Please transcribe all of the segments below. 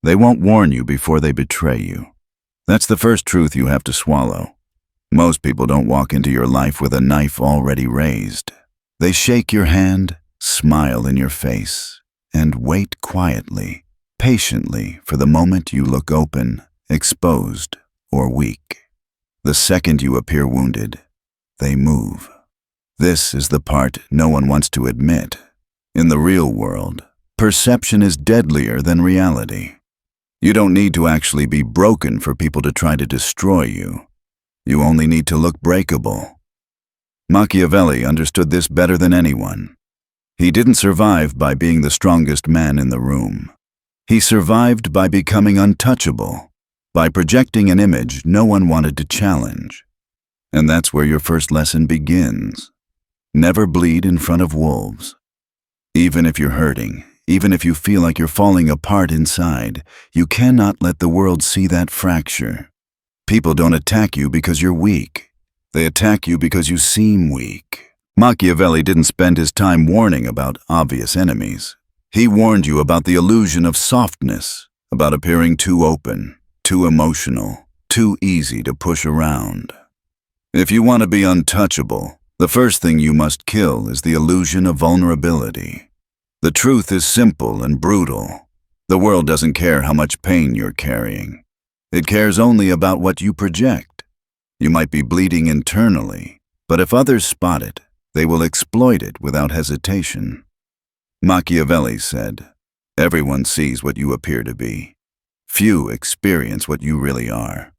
They won't warn you before they betray you. That's the first truth you have to swallow. Most people don't walk into your life with a knife already raised. They shake your hand, smile in your face, and wait quietly, patiently for the moment you look open, exposed, or weak. The second you appear wounded, they move. This is the part no one wants to admit. In the real world, perception is deadlier than reality. You don't need to actually be broken for people to try to destroy you. You only need to look breakable. Machiavelli understood this better than anyone. He didn't survive by being the strongest man in the room. He survived by becoming untouchable, by projecting an image no one wanted to challenge. And that's where your first lesson begins. Never bleed in front of wolves. Even if you're hurting, even if you feel like you're falling apart inside, you cannot let the world see that fracture. People don't attack you because you're weak. They attack you because you seem weak. Machiavelli didn't spend his time warning about obvious enemies. He warned you about the illusion of softness, about appearing too open, too emotional, too easy to push around. If you want to be untouchable, the first thing you must kill is the illusion of vulnerability. The truth is simple and brutal. The world doesn't care how much pain you're carrying. It cares only about what you project. You might be bleeding internally, but if others spot it, they will exploit it without hesitation. Machiavelli said, "Everyone sees what you appear to be. Few experience what you really are."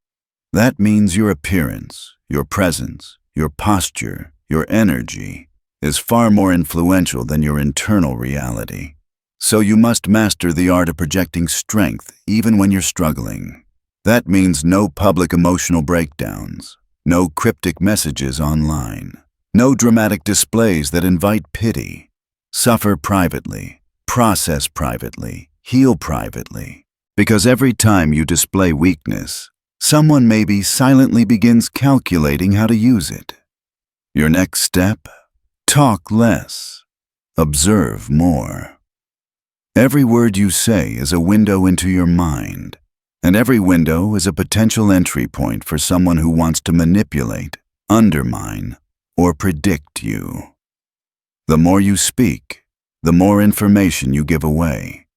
That means your appearance, your presence, your posture, your energy is far more influential than your internal reality. So you must master the art of projecting strength even when you're struggling. That means no public emotional breakdowns, no cryptic messages online, no dramatic displays that invite pity. Suffer privately, process privately, heal privately. Because every time you display weakness, someone maybe silently begins calculating how to use it. Your next step? Talk less. Observe more. Every word you say is a window into your mind, and every window is a potential entry point for someone who wants to manipulate, undermine, or predict you. The more you speak, the more information you give away.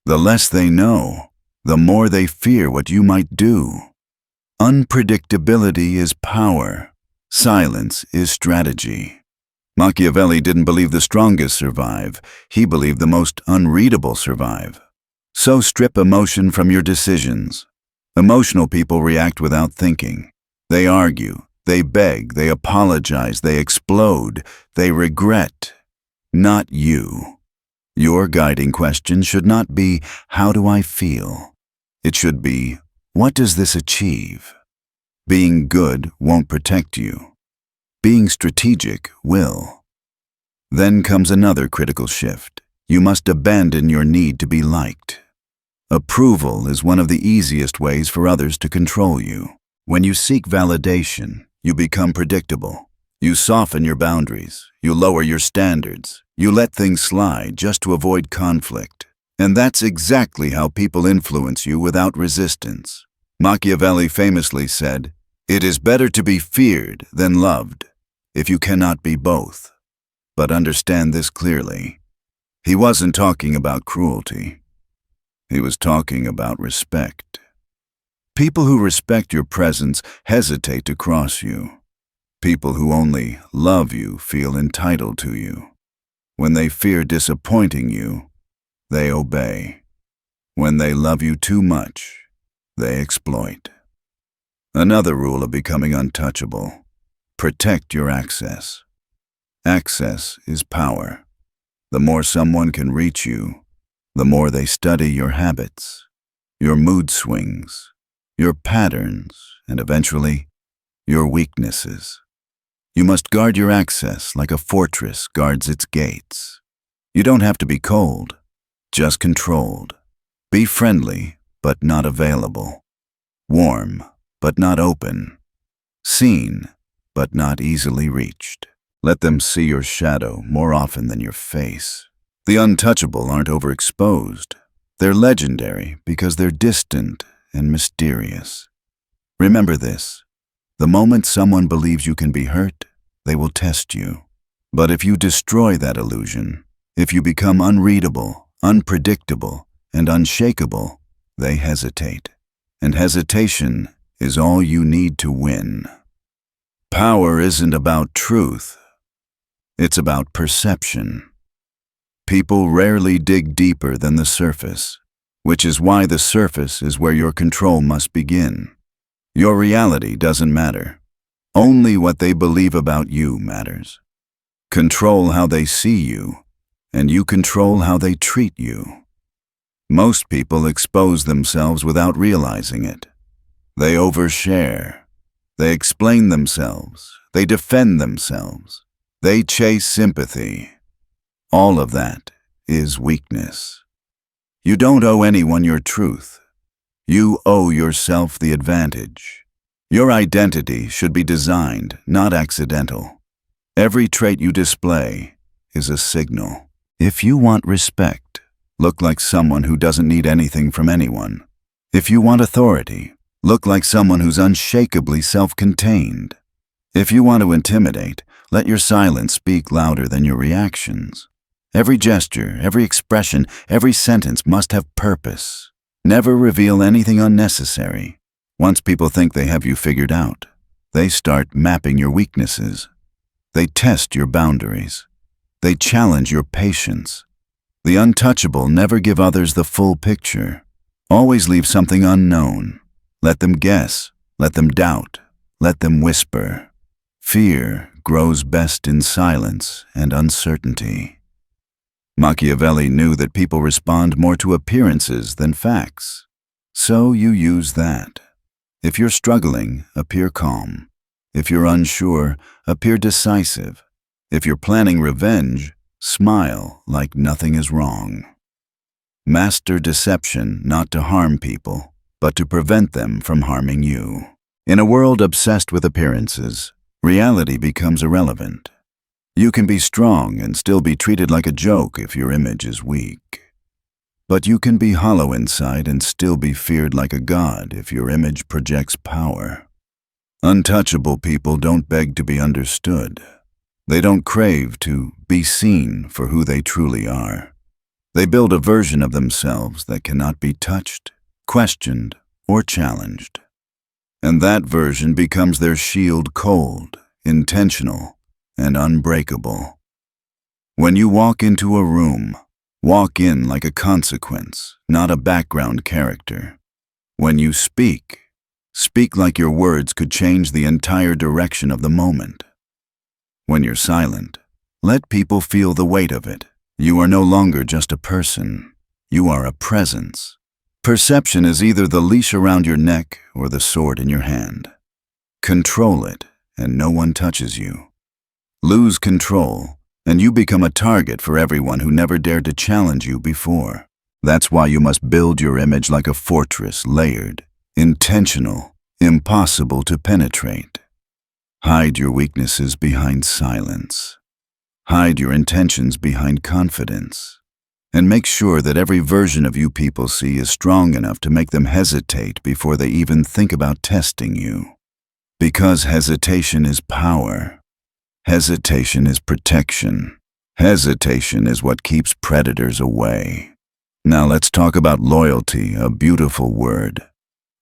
The less they know, the more they fear what you might do. Unpredictability is power. Silence is strategy. Machiavelli didn't believe the strongest survive. He believed the most unreadable survive. So strip emotion from your decisions. Emotional people react without thinking. They argue, they beg, they apologize, they explode, they regret. Not you. Your guiding question should not be, "How do I feel?" It should be, "What does this achieve?" Being good won't protect you. Being strategic will. Then comes another critical shift. You must abandon your need to be liked. Approval is one of the easiest ways for others to control you. When you seek validation, you become predictable. You soften your boundaries. You lower your standards. You let things slide just to avoid conflict. And that's exactly how people influence you without resistance. Machiavelli famously said, "It is better to be feared than loved, if you cannot be both." But understand this clearly. He wasn't talking about cruelty. He was talking about respect. People who respect your presence hesitate to cross you. People who only love you feel entitled to you. When they fear disappointing you, they obey. When they love you too much, they exploit. Another rule of becoming untouchable: protect your access. Access is power. The more someone can reach you, the more they study your habits, your mood swings, your patterns, and eventually, your weaknesses. You must guard your access like a fortress guards its gates. You don't have to be cold, just controlled. Be friendly, but not available. Warm, but not open. Seen, but not easily reached. Let them see your shadow more often than your face. The untouchable aren't overexposed. They're legendary because they're distant and mysterious. Remember this: the moment someone believes you can be hurt, they will test you. But if you destroy that illusion, if you become unreadable, unpredictable, and unshakable, they hesitate. And hesitation is all you need to win. Power isn't about truth. It's about perception. People rarely dig deeper than the surface, which is why the surface is where your control must begin. Your reality doesn't matter. Only what they believe about you matters. Control how they see you, and you control how they treat you. Most people expose themselves without realizing it. They overshare. They explain themselves. They defend themselves. They chase sympathy. All of that is weakness. You don't owe anyone your truth. You owe yourself the advantage. Your identity should be designed, not accidental. Every trait you display is a signal. If you want respect, look like someone who doesn't need anything from anyone. If you want authority, look like someone who's unshakably self-contained. If you want to intimidate, let your silence speak louder than your reactions. Every gesture, every expression, every sentence must have purpose. Never reveal anything unnecessary. Once people think they have you figured out, they start mapping your weaknesses. They test your boundaries. They challenge your patience. The untouchable never give others the full picture. Always leave something unknown. Let them guess. Let them doubt. Let them whisper. Fear grows best in silence and uncertainty. Machiavelli knew that people respond more to appearances than facts. So you use that. If you're struggling, appear calm. If you're unsure, appear decisive. If you're planning revenge, smile like nothing is wrong. Master deception not to harm people, but to prevent them from harming you. In a world obsessed with appearances, reality becomes irrelevant. You can be strong and still be treated like a joke if your image is weak. But you can be hollow inside and still be feared like a god if your image projects power. Untouchable people don't beg to be understood. They don't crave to be seen for who they truly are. They build a version of themselves that cannot be touched, questioned, or challenged. And that version becomes their shield, cold, intentional, and unbreakable. When you walk into a room, walk in like a consequence, not a background character. When you speak, speak like your words could change the entire direction of the moment. When you're silent, let people feel the weight of it. You are no longer just a person. You are a presence. Perception is either the leash around your neck or the sword in your hand. Control it, and no one touches you. Lose control, and you become a target for everyone who never dared to challenge you before. That's why you must build your image like a fortress, layered, intentional, impossible to penetrate. Hide your weaknesses behind silence. Hide your intentions behind confidence. And make sure that every version of you people see is strong enough to make them hesitate before they even think about testing you. Because hesitation is power. Hesitation is protection. Hesitation is what keeps predators away. Now let's talk about loyalty, a beautiful word,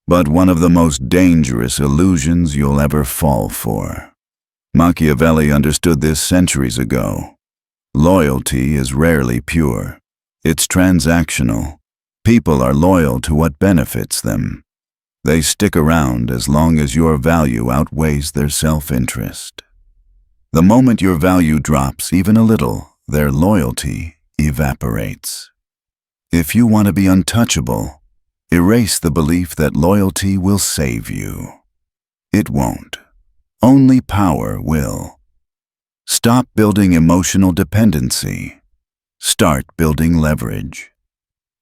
but one of the most dangerous illusions you'll ever fall for. Machiavelli understood this centuries ago. Loyalty is rarely pure. It's transactional. People are loyal to what benefits them. They stick around as long as your value outweighs their self-interest. The moment your value drops even a little, their loyalty evaporates. If you want to be untouchable, erase the belief that loyalty will save you. It won't. Only power will. Stop building emotional dependency. Start building leverage.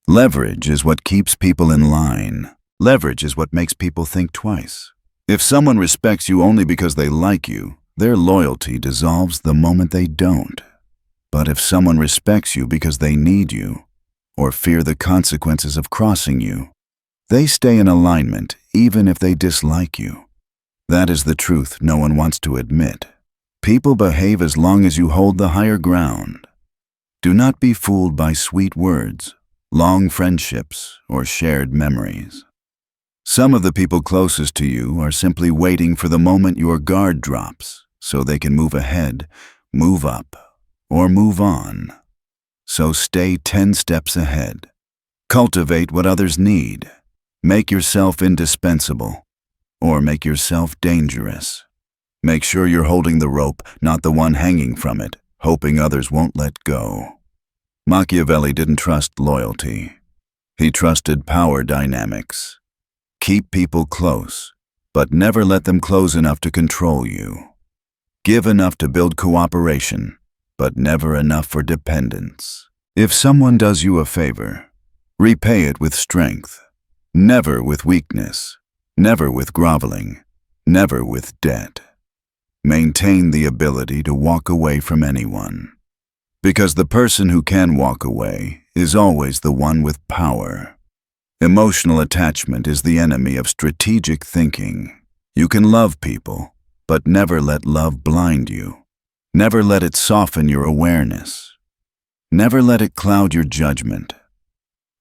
Leverage is what keeps people in line. Leverage is what makes people think twice. If someone respects you only because they like you, their loyalty dissolves the moment they don't. But if someone respects you because they need you, or fear the consequences of crossing you. They stay in alignment even if they dislike you. That is the truth no one wants to admit. People behave as long as you hold the higher ground. Do not be fooled by sweet words, long friendships, or shared memories. Some of the people closest to you are simply waiting for the moment your guard drops so they can move ahead, move up, or move on. So stay 10 steps ahead. Cultivate what others need. Make yourself indispensable, or make yourself dangerous. Make sure you're holding the rope, not the one hanging from it, hoping others won't let go. Machiavelli didn't trust loyalty. He trusted power dynamics. Keep people close, but never let them close enough to control you. Give enough to build cooperation, but never enough for dependence. If someone does you a favor, repay it with strength, never with weakness, never with groveling, never with debt. Maintain the ability to walk away from anyone, because the person who can walk away is always the one with power. Emotional attachment is the enemy of strategic thinking. You can love people, but never let love blind you. Never let it soften your awareness. Never let it cloud your judgment.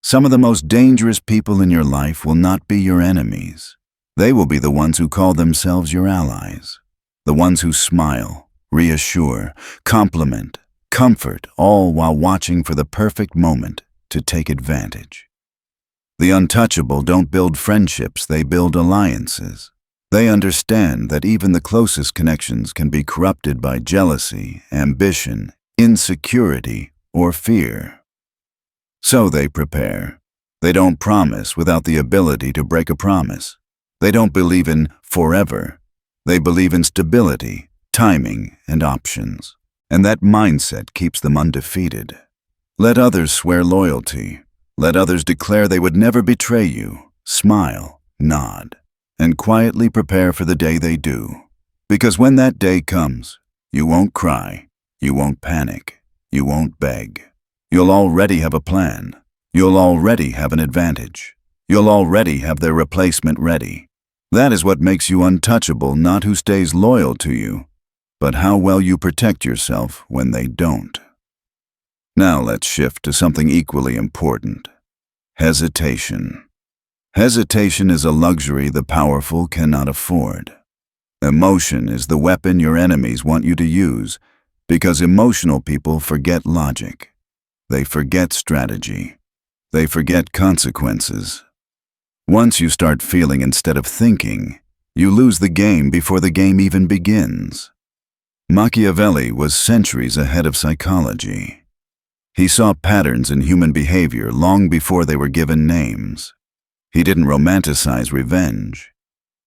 Some of the most dangerous people in your life will not be your enemies. They will be the ones who call themselves your allies. The ones who smile, reassure, compliment, comfort, all while watching for the perfect moment to take advantage. The untouchable don't build friendships, they build alliances. They understand that even the closest connections can be corrupted by jealousy, ambition, insecurity, or fear. So they prepare. They don't promise without the ability to break a promise. They don't believe in forever. They believe in stability, timing, and options. And that mindset keeps them undefeated. Let others swear loyalty. Let others declare they would never betray you. Smile, nod, and quietly prepare for the day they do. Because when that day comes, you won't cry, you won't panic, you won't beg. You'll already have a plan. You'll already have an advantage. You'll already have their replacement ready. That is what makes you untouchable, not who stays loyal to you, but how well you protect yourself when they don't. Now let's shift to something equally important. Hesitation. Hesitation is a luxury the powerful cannot afford. Emotion is the weapon your enemies want you to use because emotional people forget logic. They forget strategy. They forget consequences. Once you start feeling instead of thinking, you lose the game before the game even begins. Machiavelli was centuries ahead of psychology. He saw patterns in human behavior long before they were given names. He didn't romanticize revenge.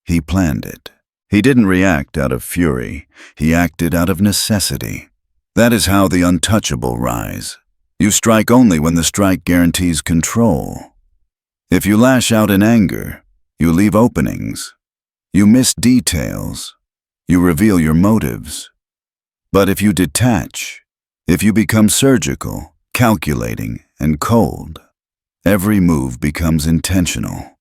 He planned it. He didn't react out of fury. He acted out of necessity. That is how the untouchable rise. You strike only when the strike guarantees control. If you lash out in anger, you leave openings. You miss details. You reveal your motives. But if you detach, if you become surgical, calculating, and cold, every move becomes intentional.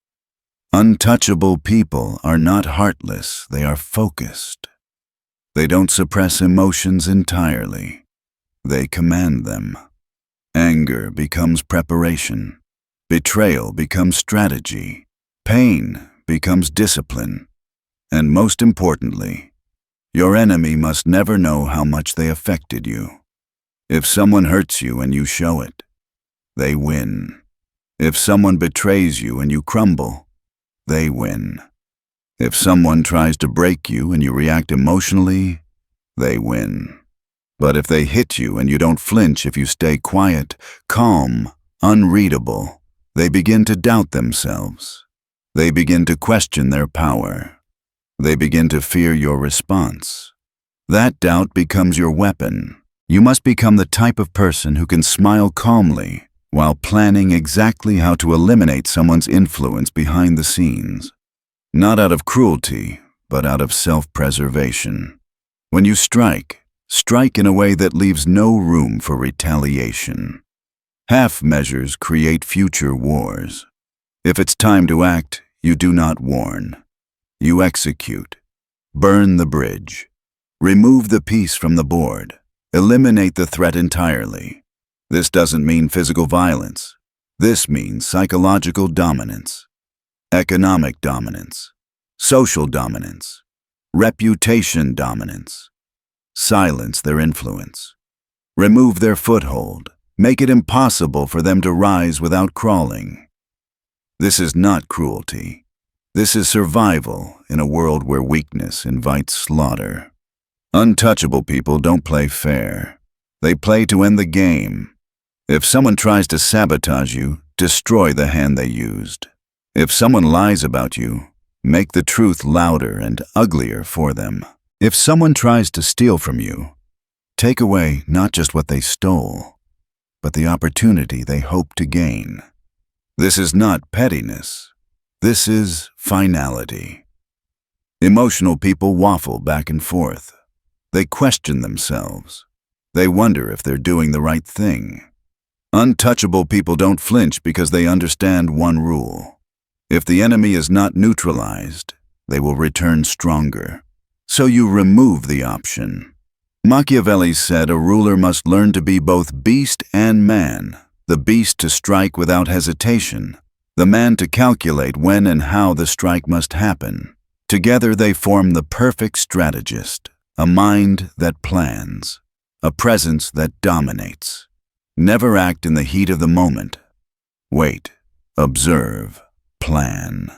Untouchable people are not heartless, they are focused. They don't suppress emotions entirely. They command them. Anger becomes preparation. Betrayal becomes strategy. Pain becomes discipline. And most importantly, your enemy must never know how much they affected you. If someone hurts you and you show it, they win. If someone betrays you and you crumble, they win. If someone tries to break you and you react emotionally, they win. But if they hit you and you don't flinch, if you stay quiet, calm, unreadable, they begin to doubt themselves. They begin to question their power. They begin to fear your response. That doubt becomes your weapon. You must become the type of person who can smile calmly while planning exactly how to eliminate someone's influence behind the scenes. Not out of cruelty, but out of self-preservation. When you strike, strike in a way that leaves no room for retaliation. Half measures create future wars. If it's time to act, you do not warn. You execute. Burn the bridge. Remove the piece from the board. Eliminate the threat entirely. This doesn't mean physical violence. This means psychological dominance, economic dominance, social dominance, reputation dominance. Silence their influence. Remove their foothold. Make it impossible for them to rise without crawling. This is not cruelty. This is survival in a world where weakness invites slaughter. Untouchable people don't play fair. They play to end the game. If someone tries to sabotage you, destroy the hand they used. If someone lies about you, make the truth louder and uglier for them. If someone tries to steal from you, take away not just what they stole, but the opportunity they hope to gain. This is not pettiness. This is finality. Emotional people waffle back and forth. They question themselves. They wonder if they're doing the right thing. Untouchable people don't flinch because they understand one rule. If the enemy is not neutralized, they will return stronger. So you remove the option. Machiavelli said a ruler must learn to be both beast and man, the beast to strike without hesitation, the man to calculate when and how the strike must happen. Together they form the perfect strategist, a mind that plans, a presence that dominates. Never act in the heat of the moment. Wait, observe, plan.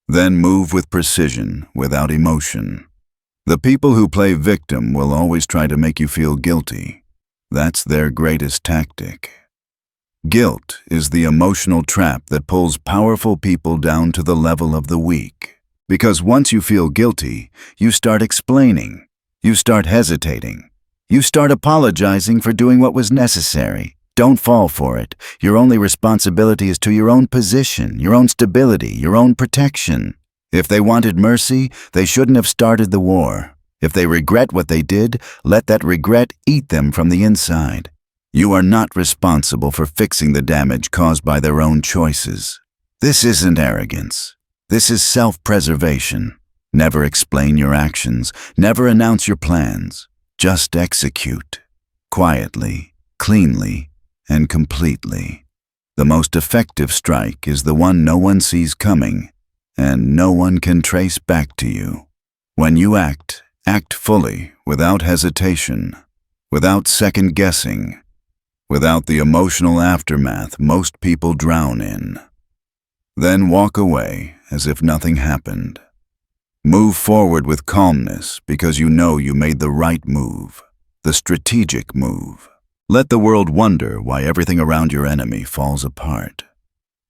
Then move with precision, without emotion. The people who play victim will always try to make you feel guilty. That's their greatest tactic. Guilt is the emotional trap that pulls powerful people down to the level of the weak. Because once you feel guilty, you start explaining. You start hesitating. You start apologizing for doing what was necessary. Don't fall for it. Your only responsibility is to your own position, your own stability, your own protection. If they wanted mercy, they shouldn't have started the war. If they regret what they did, let that regret eat them from the inside. You are not responsible for fixing the damage caused by their own choices. This isn't arrogance. This is self-preservation. Never explain your actions. Never announce your plans. Just execute. Quietly, cleanly, and completely. The most effective strike is the one no one sees coming, and no one can trace back to you. When you act, act fully, without hesitation, without second-guessing, without the emotional aftermath most people drown in. Then walk away as if nothing happened. Move forward with calmness because you know you made the right move, the strategic move. Let the world wonder why everything around your enemy falls apart.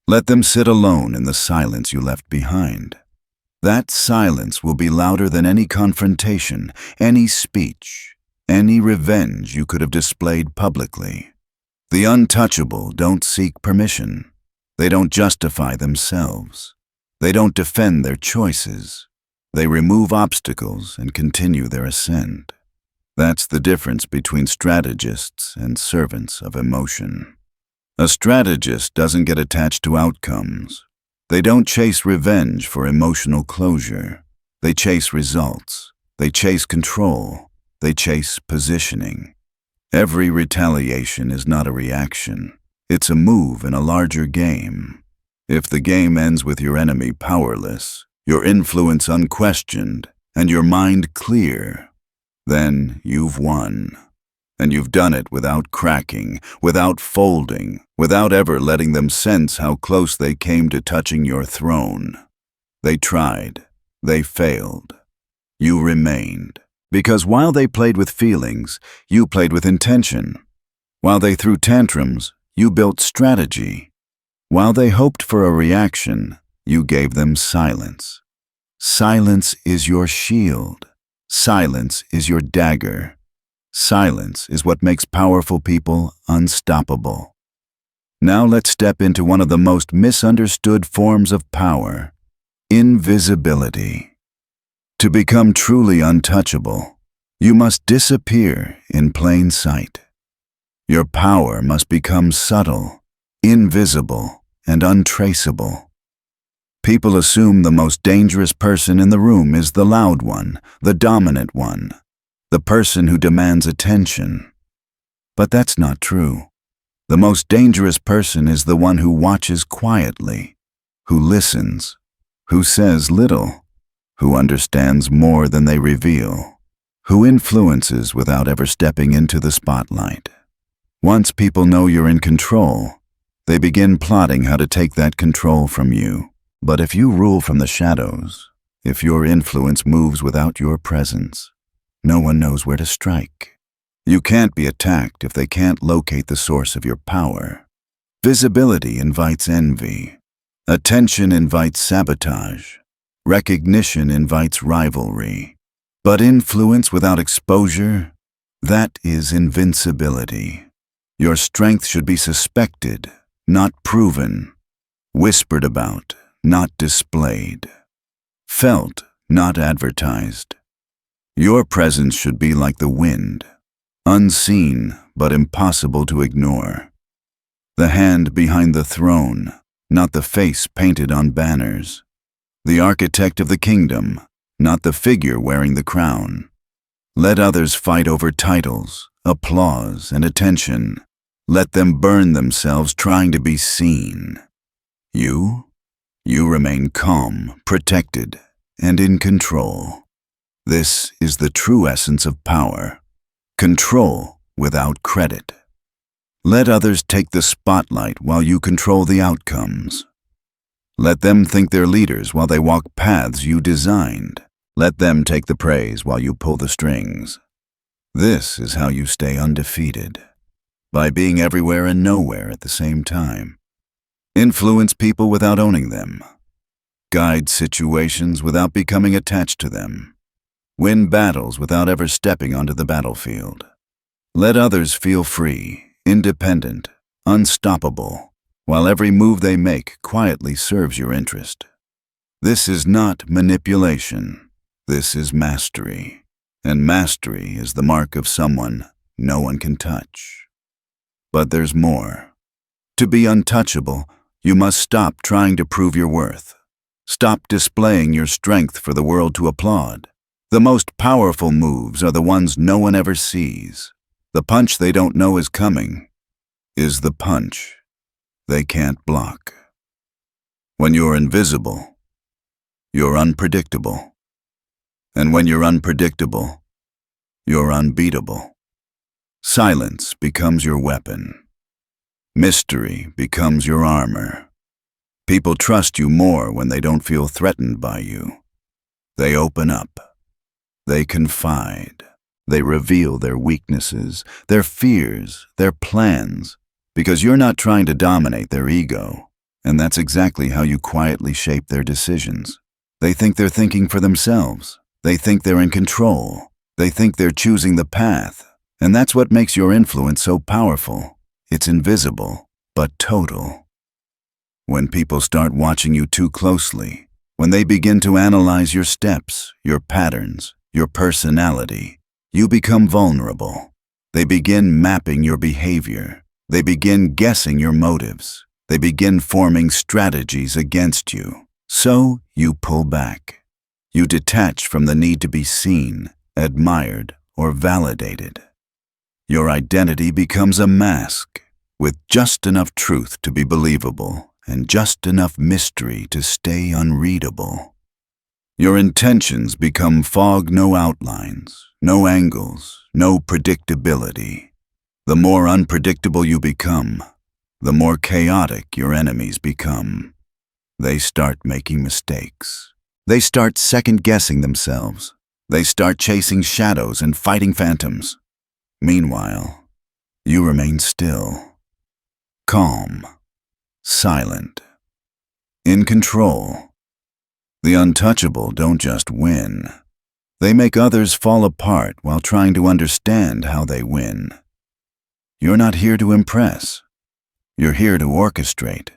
Let them sit alone in the silence you left behind. That silence will be louder than any confrontation, any speech, any revenge you could have displayed publicly. The untouchable don't seek permission. They don't justify themselves. They don't defend their choices. They remove obstacles and continue their ascent. That's the difference between strategists and servants of emotion. A strategist doesn't get attached to outcomes. They don't chase revenge for emotional closure. They chase results. They chase control. They chase positioning. Every retaliation is not a reaction. It's a move in a larger game. If the game ends with your enemy powerless, your influence unquestioned, and your mind clear, then you've won. And you've done it without cracking, without folding, without ever letting them sense how close they came to touching your throne. They tried. They failed. You remained. Because while they played with feelings, you played with intention. While they threw tantrums, you built strategy. While they hoped for a reaction, you gave them silence. Silence is your shield. Silence is your dagger. Silence is what makes powerful people unstoppable. Now let's step into one of the most misunderstood forms of power: invisibility. To become truly untouchable, you must disappear in plain sight. Your power must become subtle, invisible, and untraceable. People assume the most dangerous person in the room is the loud one, the dominant one, the person who demands attention. But that's not true. The most dangerous person is the one who watches quietly, who listens, who says little, who understands more than they reveal, who influences without ever stepping into the spotlight. Once people know you're in control, they begin plotting how to take that control from you. But if you rule from the shadows, if your influence moves without your presence, no one knows where to strike. You can't be attacked if they can't locate the source of your power. Visibility invites envy. Attention invites sabotage. Recognition invites rivalry. But influence without exposure, that is invincibility. Your strength should be suspected, not proven. Whispered about, not displayed. Felt, not advertised. Your presence should be like the wind, unseen but impossible to ignore. The hand behind the throne, not the face painted on banners. The architect of the kingdom, not the figure wearing the crown. Let others fight over titles, applause, and attention. Let them burn themselves trying to be seen. You remain calm, protected, and in control. This is the true essence of power. Control without credit. Let others take the spotlight while you control the outcomes. Let them think they're leaders while they walk paths you designed. Let them take the praise while you pull the strings. This is how you stay undefeated, by being everywhere and nowhere at the same time. Influence people without owning them. Guide situations without becoming attached to them. Win battles without ever stepping onto the battlefield. Let others feel free, independent, unstoppable, while every move they make quietly serves your interest. This is not manipulation. This is mastery. And mastery is the mark of someone no one can touch. But there's more. To be untouchable, you must stop trying to prove your worth. Stop displaying your strength for the world to applaud. The most powerful moves are the ones no one ever sees. The punch they don't know is coming is the punch they can't block. When you're invisible, you're unpredictable. And when you're unpredictable, you're unbeatable. Silence becomes your weapon. Mystery becomes your armor. People trust you more when they don't feel threatened by you. They open up. They confide. They reveal their weaknesses, their fears, their plans, because you're not trying to dominate their ego. And that's exactly how you quietly shape their decisions. They think they're thinking for themselves. They think they're in control. They think they're choosing the path. And that's what makes your influence so powerful. It's invisible, but total. When people start watching you too closely, when they begin to analyze your steps, your patterns, your personality, you become vulnerable. They begin mapping your behavior. They begin guessing your motives. They begin forming strategies against you. So you pull back. You detach from the need to be seen, admired, or validated. Your identity becomes a mask, with just enough truth to be believable and just enough mystery to stay unreadable. Your intentions become fog, no outlines, no angles, no predictability. The more unpredictable you become, the more chaotic your enemies become. They start making mistakes. They start second-guessing themselves. They start chasing shadows and fighting phantoms. Meanwhile, you remain still, calm, silent, in control. The untouchable don't just win. They make others fall apart while trying to understand how they win. You're not here to impress. You're here to orchestrate.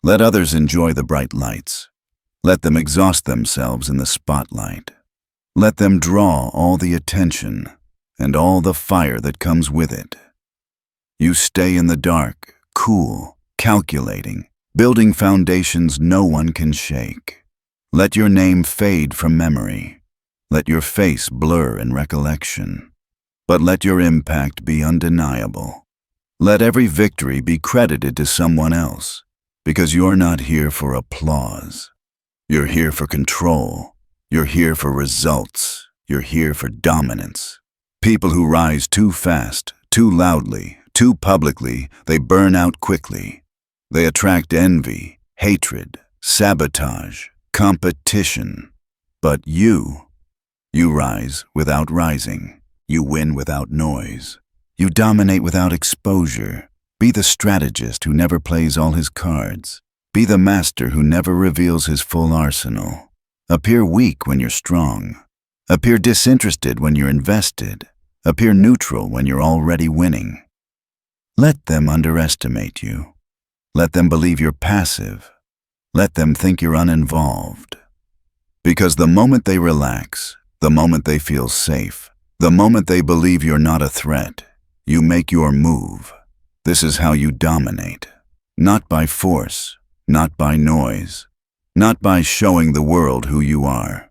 Let others enjoy the bright lights. Let them exhaust themselves in the spotlight. Let them draw all the attention and all the fire that comes with it. You stay in the dark, cool, calculating, building foundations no one can shake. Let your name fade from memory. Let your face blur in recollection. But let your impact be undeniable. Let every victory be credited to someone else, because you're not here for applause. You're here for control. You're here for results. You're here for dominance. People who rise too fast, too loudly, too publicly, they burn out quickly. They attract envy, hatred, sabotage, competition. But you rise without rising. You win without noise. You dominate without exposure. Be the strategist who never plays all his cards. Be the master who never reveals his full arsenal. Appear weak when you're strong. Appear disinterested when you're invested. Appear neutral when you're already winning. Let them underestimate you. Let them believe you're passive. Let them think you're uninvolved. Because the moment they relax, the moment they feel safe, the moment they believe you're not a threat, you make your move. This is how you dominate. Not by force, not by noise, not by showing the world who you are,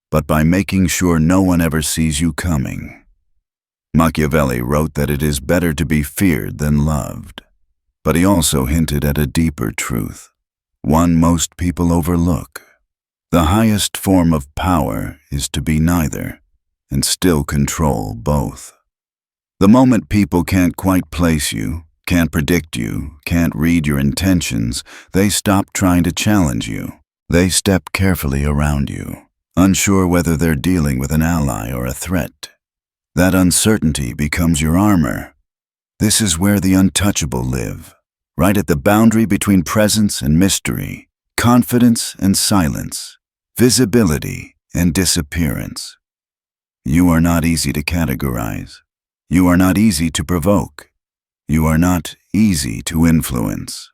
but by making sure no one ever sees you coming. Machiavelli wrote that it is better to be feared than loved, but he also hinted at a deeper truth, one most people overlook. The highest form of power is to be neither, and still control both. The moment people can't quite place you, can't predict you, can't read your intentions, they stop trying to challenge you. They step carefully around you, unsure whether they're dealing with an ally or a threat. That uncertainty becomes your armor. This is where the untouchable live, right at the boundary between presence and mystery, confidence and silence, visibility and disappearance. You are not easy to categorize. You are not easy to provoke. You are not easy to influence.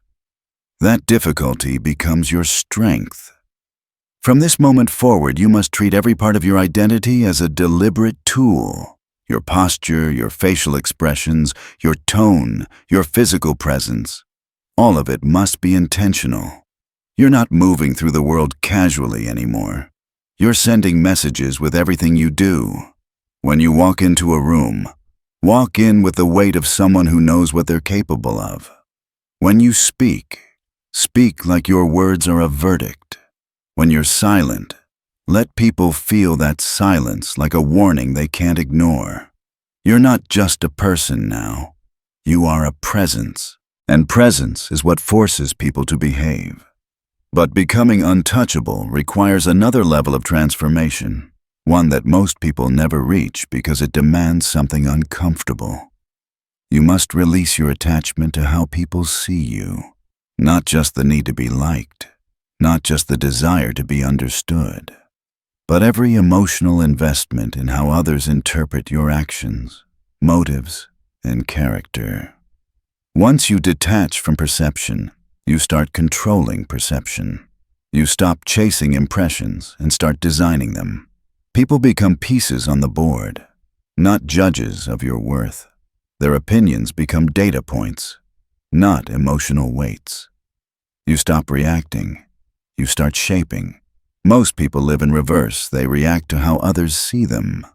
That difficulty becomes your strength. From this moment forward, you must treat every part of your identity as a deliberate tool. Your posture, your facial expressions, your tone, your physical presence, all of it must be intentional. You're not moving through the world casually anymore. You're sending messages with everything you do. When you walk into a room, walk in with the weight of someone who knows what they're capable of. When you speak like your words are a verdict. When you're silent, let people feel that silence like a warning they can't ignore. You're not just a person now. You are a presence, and presence is what forces people to behave. But becoming untouchable requires another level of transformation, one that most people never reach because it demands something uncomfortable. You must release your attachment to how people see you, not just the need to be liked, not just the desire to be understood, but every emotional investment in how others interpret your actions, motives, and character. Once you detach from perception, you start controlling perception. You stop chasing impressions and start designing them. People become pieces on the board, not judges of your worth. Their opinions become data points, not emotional weights. You stop reacting. You start shaping. Most people live in reverse. They react to how others see them.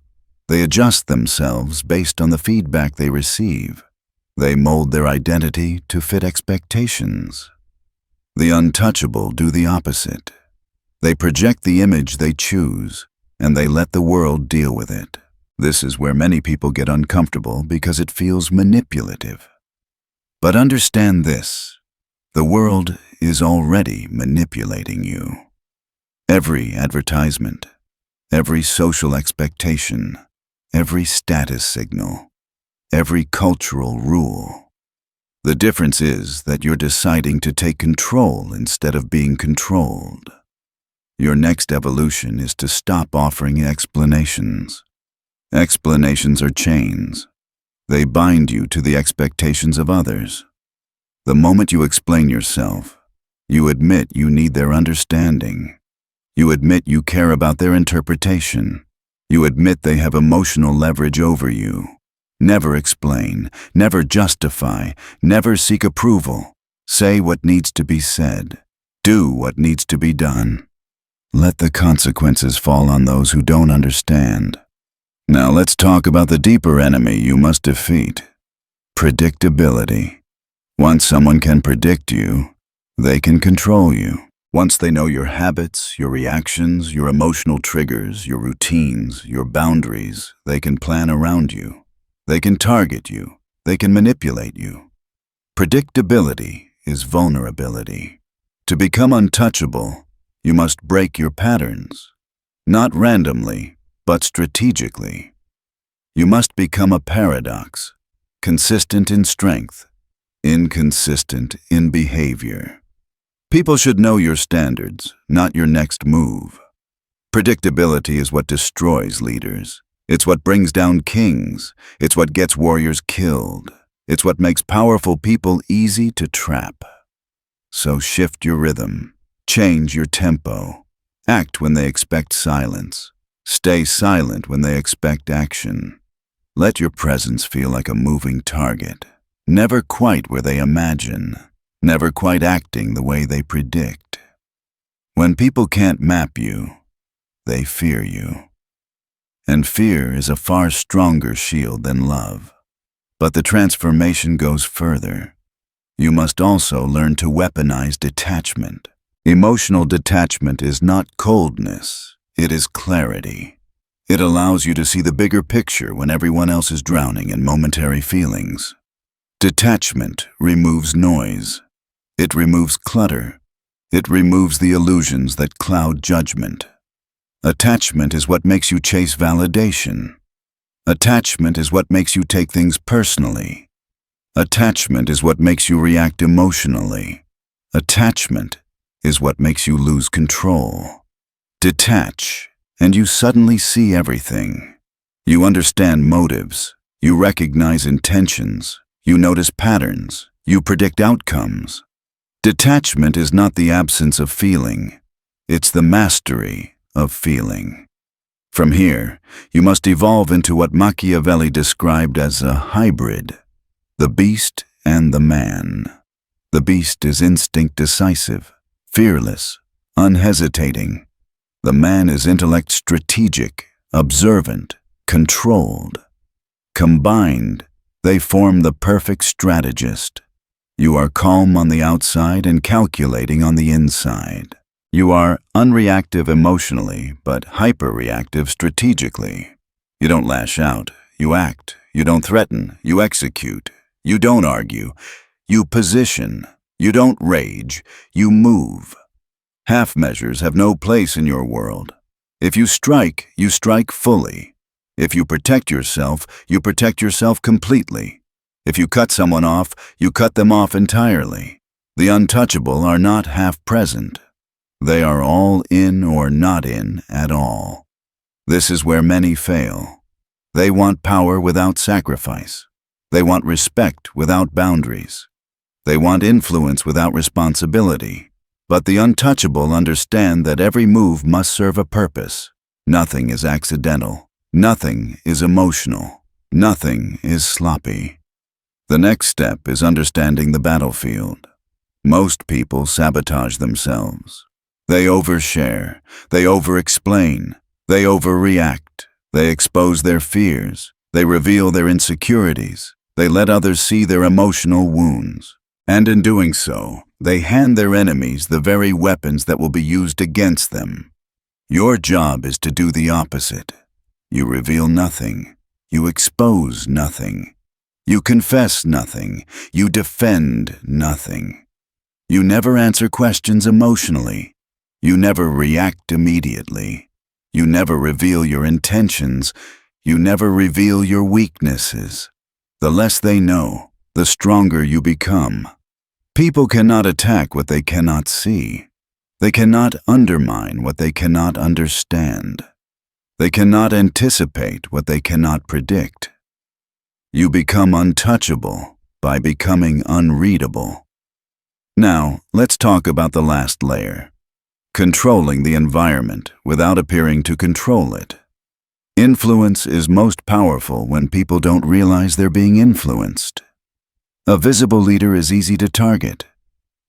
They adjust themselves based on the feedback they receive. They mold their identity to fit expectations. The untouchable do the opposite. They project the image they choose, and they let the world deal with it. This is where many people get uncomfortable because it feels manipulative. But understand this: the world is already manipulating you. Every advertisement, every social expectation, every status signal, every cultural rule. The difference is that you're deciding to take control instead of being controlled. Your next evolution is to stop offering explanations. Explanations are chains. They bind you to the expectations of others. The moment you explain yourself, you admit you need their understanding. You admit you care about their interpretation. You admit they have emotional leverage over you. Never explain, never justify, never seek approval. Say what needs to be said. Do what needs to be done. Let the consequences fall on those who don't understand. Now let's talk about the deeper enemy you must defeat. Predictability. Once someone can predict you, they can control you. Once they know your habits, your reactions, your emotional triggers, your routines, your boundaries, they can plan around you. They can target you. They can manipulate you. Predictability is vulnerability. To become untouchable, you must break your patterns. Not randomly, but strategically. You must become a paradox, consistent in strength, inconsistent in behavior. People should know your standards, not your next move. Predictability is what destroys leaders. It's what brings down kings. It's what gets warriors killed. It's what makes powerful people easy to trap. So shift your rhythm. Change your tempo. Act when they expect silence. Stay silent when they expect action. Let your presence feel like a moving target. Never quite where they imagine. Never quite acting the way they predict. When people can't map you, they fear you. And fear is a far stronger shield than love. But the transformation goes further. You must also learn to weaponize detachment. Emotional detachment is not coldness, it is clarity. It allows you to see the bigger picture when everyone else is drowning in momentary feelings. Detachment removes noise. It removes clutter. It removes the illusions that cloud judgment. Attachment is what makes you chase validation. Attachment is what makes you take things personally. Attachment is what makes you react emotionally. Attachment is what makes you lose control. Detach, and you suddenly see everything. You understand motives. You recognize intentions. You notice patterns. You predict outcomes. Detachment is not the absence of feeling. It's the mastery of feeling. From here, you must evolve into what Machiavelli described as a hybrid, the beast and the man. The beast is instinct decisive, fearless, unhesitating. The man is intellect strategic, observant, controlled. Combined, they form the perfect strategist. You are calm on the outside and calculating on the inside. You are unreactive emotionally, but hyper-reactive strategically. You don't lash out, you act. You don't threaten, you execute. You don't argue, you position. You don't rage, you move. Half measures have no place in your world. If you strike fully. If you protect yourself completely. If you cut someone off, you cut them off entirely. The untouchable are not half present. They are all in or not in at all. This is where many fail. They want power without sacrifice. They want respect without boundaries. They want influence without responsibility. But the untouchable understand that every move must serve a purpose. Nothing is accidental. Nothing is emotional. Nothing is sloppy. The next step is understanding the battlefield. Most people sabotage themselves. They overshare, they over-explain, they overreact, they expose their fears, they reveal their insecurities, they let others see their emotional wounds. And in doing so, they hand their enemies the very weapons that will be used against them. Your job is to do the opposite. You reveal nothing. You expose nothing. You confess nothing. You defend nothing. You never answer questions emotionally. You never react immediately. You never reveal your intentions. You never reveal your weaknesses. The less they know, the stronger you become. People cannot attack what they cannot see. They cannot undermine what they cannot understand. They cannot anticipate what they cannot predict. You become untouchable by becoming unreadable. Now, let's talk about the last layer. Controlling the environment without appearing to control it. Influence is most powerful when people don't realize they're being influenced. A visible leader is easy to target.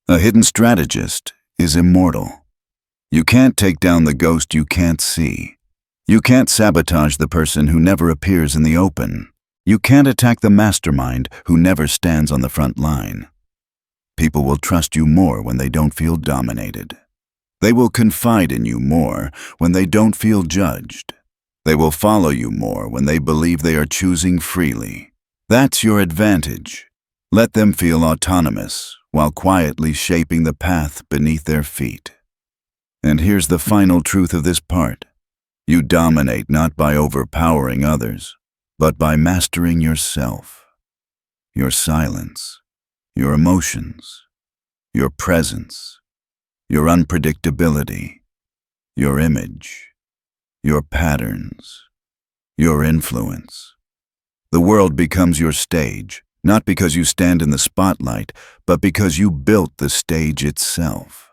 A hidden strategist is immortal. You can't take down the ghost you can't see. You can't sabotage the person who never appears in the open. You can't attack the mastermind who never stands on the front line. People will trust you more when they don't feel dominated. They will confide in you more when they don't feel judged. They will follow you more when they believe they are choosing freely. That's your advantage. Let them feel autonomous while quietly shaping the path beneath their feet. And here's the final truth of this part. You dominate not by overpowering others, but by mastering yourself. Your silence, your emotions, your presence, your unpredictability, your image, your patterns, your influence. The world becomes your stage, not because you stand in the spotlight, but because you built the stage itself.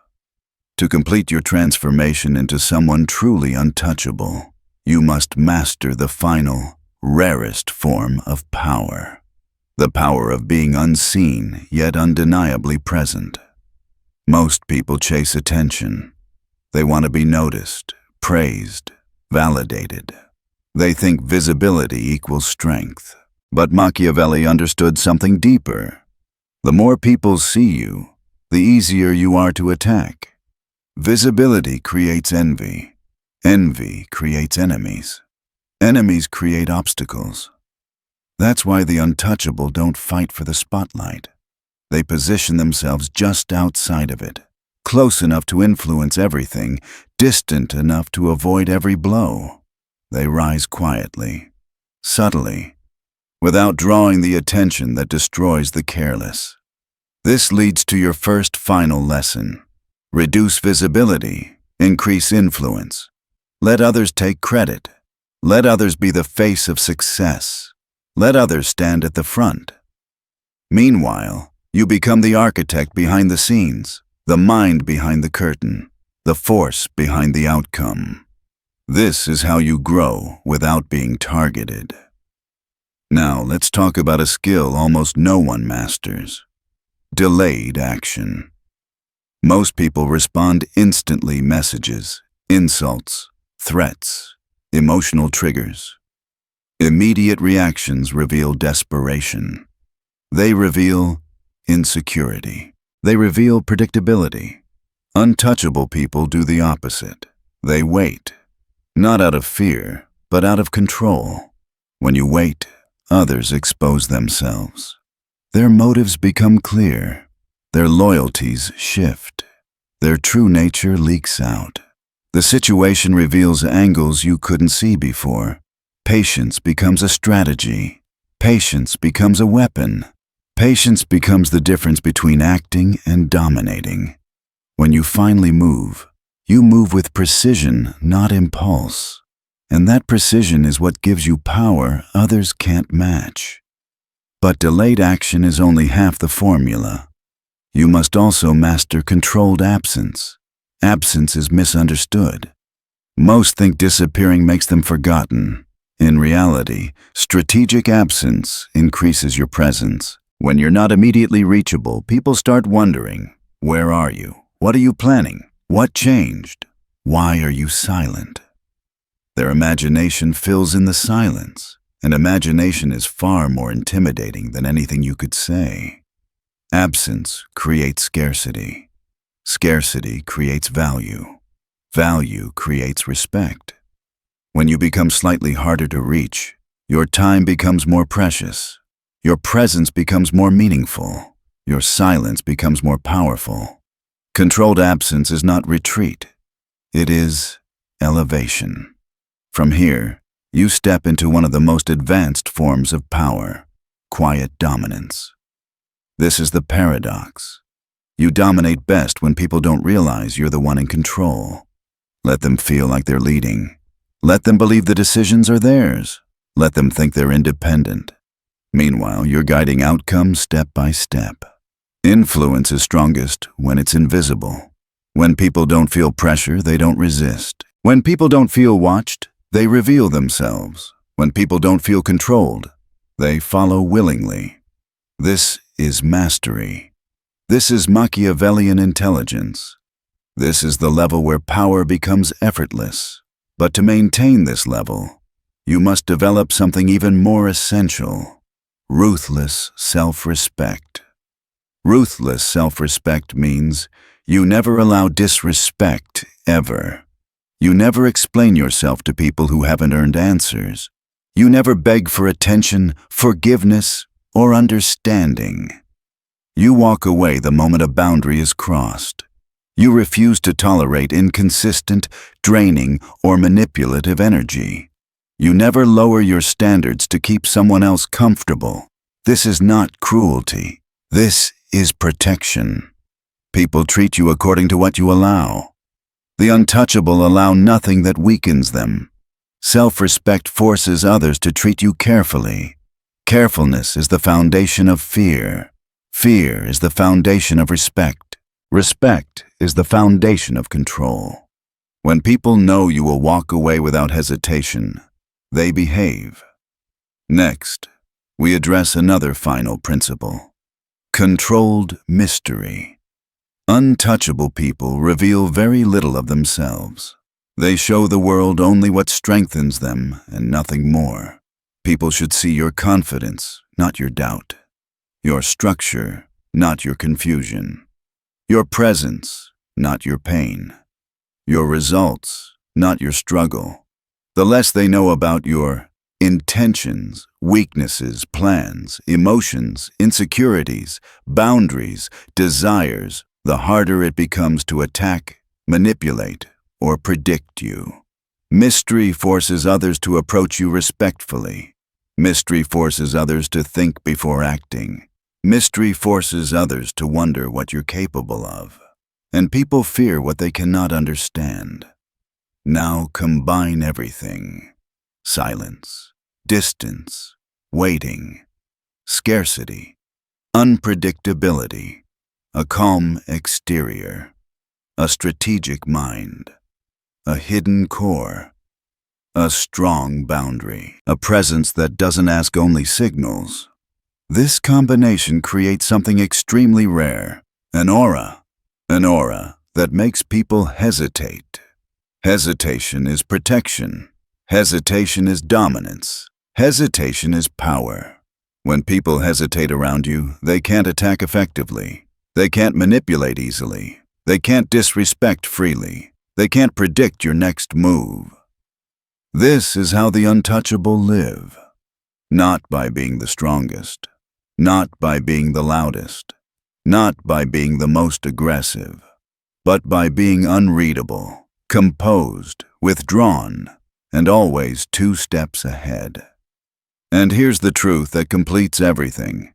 To complete your transformation into someone truly untouchable, you must master the final, rarest form of power. The power of being unseen yet undeniably present. Most people chase attention. They want to be noticed, praised, validated. They think visibility equals strength. But Machiavelli understood something deeper. The more people see you, the easier you are to attack. Visibility creates envy. Envy creates enemies. Enemies create obstacles. That's why the untouchable don't fight for the spotlight. They position themselves just outside of it, close enough to influence everything, distant enough to avoid every blow. They rise quietly, subtly, without drawing the attention that destroys the careless. This leads to your first final lesson. Reduce visibility, increase influence. Let others take credit. Let others be the face of success. Let others stand at the front. Meanwhile, you become the architect behind the scenes, the mind behind the curtain, the force behind the outcome. This is how you grow without being targeted. Now, let's talk about a skill almost no one masters. Delayed action. Most people respond instantly: messages, insults, threats, emotional triggers. Immediate reactions reveal desperation. They reveal insecurity. They reveal predictability. Untouchable people do the opposite. They wait, not out of fear, but out of control. When you wait, others expose themselves. Their motives become clear. Their loyalties shift. Their true nature leaks out. The situation reveals angles you couldn't see before. Patience becomes a strategy. Patience becomes a weapon. Patience becomes the difference between acting and dominating. When you finally move, you move with precision, not impulse. And that precision is what gives you power others can't match. But delayed action is only half the formula. You must also master controlled absence. Absence is misunderstood. Most think disappearing makes them forgotten. In reality, strategic absence increases your presence. When you're not immediately reachable, people start wondering, where are you? What are you planning? What changed? Why are you silent? Their imagination fills in the silence, and imagination is far more intimidating than anything you could say. Absence creates scarcity. Scarcity creates value. Value creates respect. When you become slightly harder to reach, your time becomes more precious. Your presence becomes more meaningful. Your silence becomes more powerful. Controlled absence is not retreat. It is elevation. From here, you step into one of the most advanced forms of power, quiet dominance. This is the paradox. You dominate best when people don't realize you're the one in control. Let them feel like they're leading. Let them believe the decisions are theirs. Let them think they're independent. Meanwhile, you're guiding outcomes step by step. Influence is strongest when it's invisible. When people don't feel pressure, they don't resist. When people don't feel watched, They reveal themselves. When people don't feel controlled, they follow willingly. This is mastery. This is Machiavellian intelligence. This is the level where power becomes effortless. But to maintain this level, you must develop something even more essential: ruthless self-respect. Ruthless self-respect means you never allow disrespect, ever. You never explain yourself to people who haven't earned answers. You never beg for attention, forgiveness, or understanding. You walk away the moment a boundary is crossed. You refuse to tolerate inconsistent, draining, or manipulative energy. You never lower your standards to keep someone else comfortable. This is not cruelty. This is protection. People treat you according to what you allow. The untouchable allow nothing that weakens them. Self-respect forces others to treat you carefully. Carefulness is the foundation of fear. Fear is the foundation of respect. Respect is the foundation of control. When people know you will walk away without hesitation, they behave. Next, we address another final principle: controlled mystery. Untouchable people reveal very little of themselves. They show the world only what strengthens them and nothing more. People should see your confidence, not your doubt. Your structure, not your confusion. Your presence, not your pain. Your results, not your struggle. The less they know about your intentions, weaknesses, plans, emotions, insecurities, boundaries, desires, the harder it becomes to attack, manipulate, or predict you. Mystery forces others to approach you respectfully. Mystery forces others to think before acting. Mystery forces others to wonder what you're capable of. And people fear what they cannot understand. Now combine everything: silence, distance, waiting, scarcity, unpredictability, a calm exterior, a strategic mind, a hidden core, a strong boundary, a presence that doesn't ask only signals. This combination creates something extremely rare: an aura. An aura that makes people hesitate. Hesitation is protection. Hesitation is dominance. Hesitation is power. When people hesitate around you, they can't attack effectively. They can't manipulate easily. They can't disrespect freely. They can't predict your next move. This is how the untouchable live. Not by being the strongest. Not by being the loudest. Not by being the most aggressive. But by being unreadable, composed, withdrawn, and always 2 steps ahead. And here's the truth that completes everything.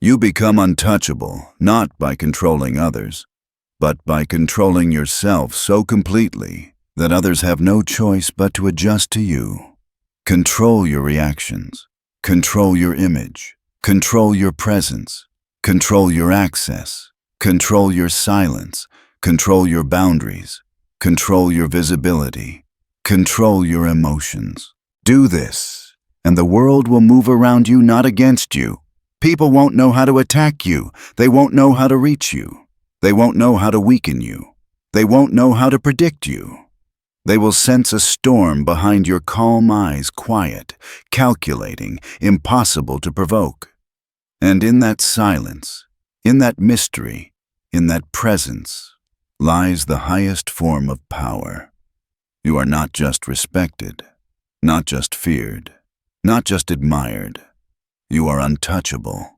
You become untouchable not by controlling others, but by controlling yourself so completely that others have no choice but to adjust to you. Control your reactions. Control your image. Control your presence. Control your access. Control your silence. Control your boundaries. Control your visibility. Control your emotions. Do this, and the world will move around you, not against you. People won't know how to attack you. They won't know how to reach you. They won't know how to weaken you. They won't know how to predict you. They will sense a storm behind your calm eyes, quiet, calculating, impossible to provoke. And in that silence, in that mystery, in that presence, lies the highest form of power. You are not just respected, not just feared, not just admired. You are untouchable.